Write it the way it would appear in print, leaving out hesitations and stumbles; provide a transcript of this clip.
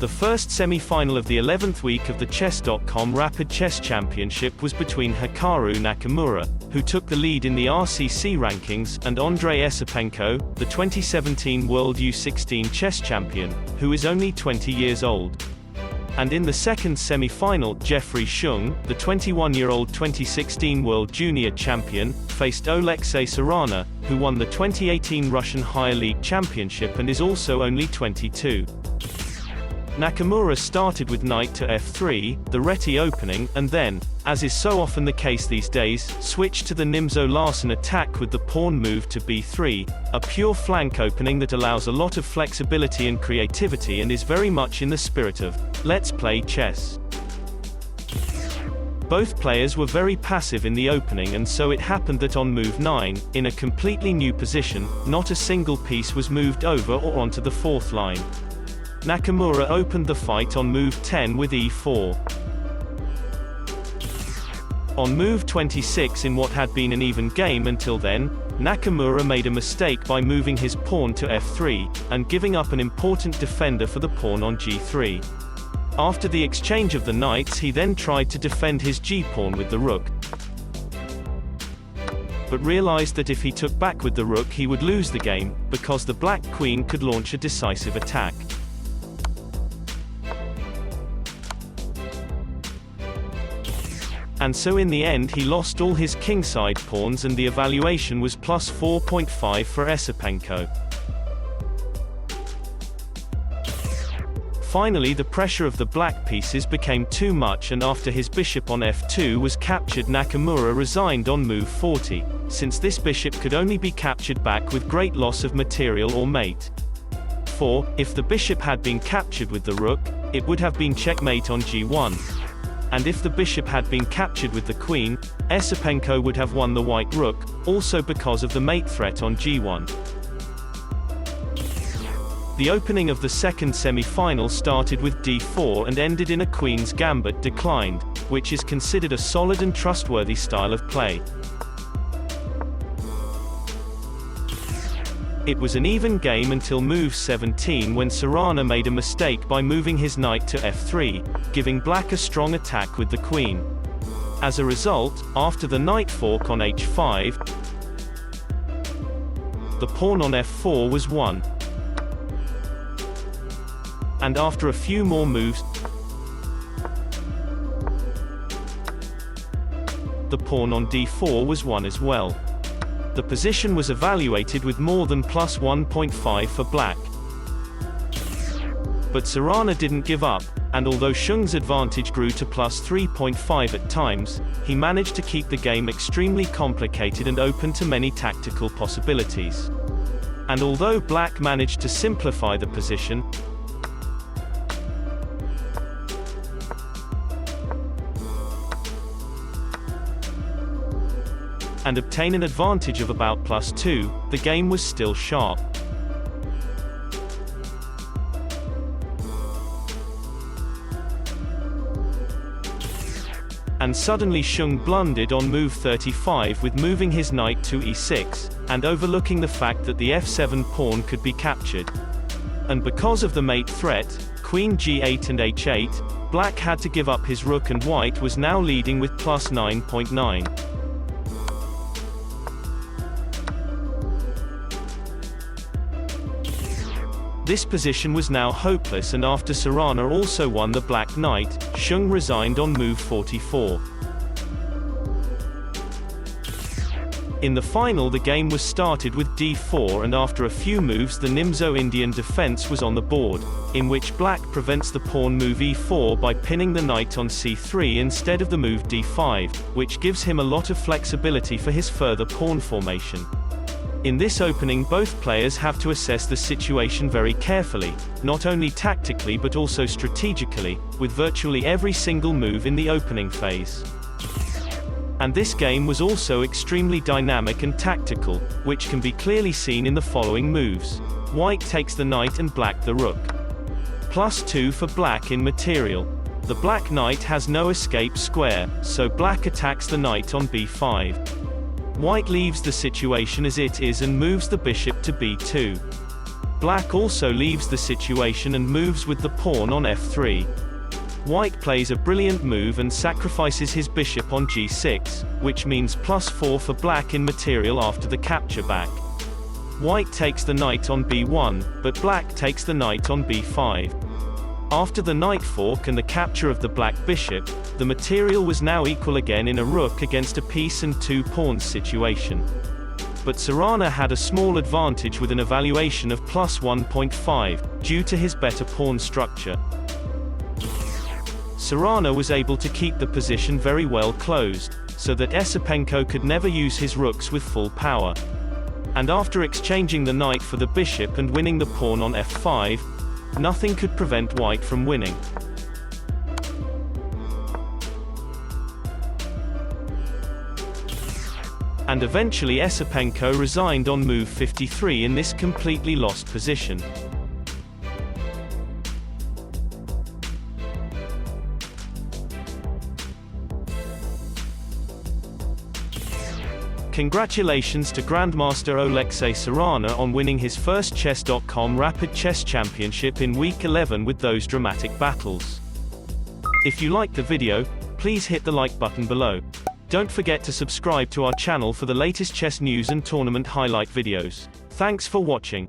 The first semi-final of the 11th week of the Chess.com Rapid Chess Championship was between Hikaru Nakamura, who took the lead in the RCC rankings, and Andrei Esipenko, the 2017 World U16 chess champion, who is only 20 years old. And in the second semi-final, Xiong, the 21-year-old 2016 World Junior champion, faced Alexei Sarana, who won the 2018 Russian Higher League Championship and is also only 22. Nakamura started with knight to f3, the Reti opening, and then, as is so often the case these days, switched to the Nimzo-Larsen attack with the pawn move to b3, a pure flank opening that allows a lot of flexibility and creativity and is very much in the spirit of, let's play chess. Both players were very passive in the opening, and so it happened that on move 9, in a completely new position, not a single piece was moved over or onto the fourth line. Nakamura opened the fight on move 10 with e4. On move 26, in what had been an even game until then, Nakamura made a mistake by moving his pawn to f3, and giving up an important defender for the pawn on g3. After the exchange of the knights, he then tried to defend his g-pawn with the rook, but realized that if he took back with the rook he would lose the game, because the black queen could launch a decisive attack. And so in the end he lost all his kingside pawns, and the evaluation was plus 4.5 for Esipenko. Finally, the pressure of the black pieces became too much, and after his bishop on f2 was captured, Nakamura resigned on move 40, since this bishop could only be captured back with great loss of material or mate. For, if the bishop had been captured with the rook, it would have been checkmate on g1. And if the bishop had been captured with the queen, Esipenko would have won the white rook, also because of the mate threat on g1. The opening of the second semi-final started with d4 and ended in a queen's gambit declined, which is considered a solid and trustworthy style of play. It was an even game until move 17, when Sarana made a mistake by moving his knight to f3, giving black a strong attack with the queen. As a result, after the knight fork on h5, the pawn on f4 was won. And after a few more moves, the pawn on d4 was won as well. The position was evaluated with more than plus 1.5 for black. But Sarana didn't give up, and although Xiong's advantage grew to plus 3.5 at times, he managed to keep the game extremely complicated and open to many tactical possibilities. And although black managed to simplify the position, and obtain an advantage of about plus 2, the game was still sharp. And suddenly Xiong blundered on move 35 with moving his knight to e6, and overlooking the fact that the f7 pawn could be captured. And because of the mate threat, queen g8 and h8, black had to give up his rook, and white was now leading with plus 9.9. This position was now hopeless, and after Sarana also won the black knight, Xiong resigned on move 44. In the final, the game was started with d4, and after a few moves the Nimzo-Indian defense was on the board, in which black prevents the pawn move e4 by pinning the knight on c3 instead of the move d5, which gives him a lot of flexibility for his further pawn formation. In this opening, both players have to assess the situation very carefully, not only tactically but also strategically, with virtually every single move in the opening phase. And this game was also extremely dynamic and tactical, which can be clearly seen in the following moves. White takes the knight and black the rook. Plus 2 for black in material. The black knight has no escape square, so black attacks the knight on b5. White leaves the situation as it is and moves the bishop to b2. Black also leaves the situation and moves with the pawn on f3. White plays a brilliant move and sacrifices his bishop on g6, which means +4 for Black in material after the capture back. White takes the knight on b1, but Black takes the knight on b5. After the knight fork and the capture of the Black bishop, the material was now equal again in a rook against a piece and 2 pawns situation. But Sarana had a small advantage with an evaluation of +1.5, due to his better pawn structure. Sarana was able to keep the position very well closed, so that Esipenko could never use his rooks with full power. And after exchanging the knight for the bishop and winning the pawn on f5, nothing could prevent White from winning. And eventually Esipenko resigned on move 53 in this completely lost position. Congratulations to Grandmaster Alexei Sarana on winning his first Chess.com Rapid Chess Championship in Week 11 with those dramatic battles. If you liked the video, please hit the like button below. Don't forget to subscribe to our channel for the latest chess news and tournament highlight videos. Thanks for watching.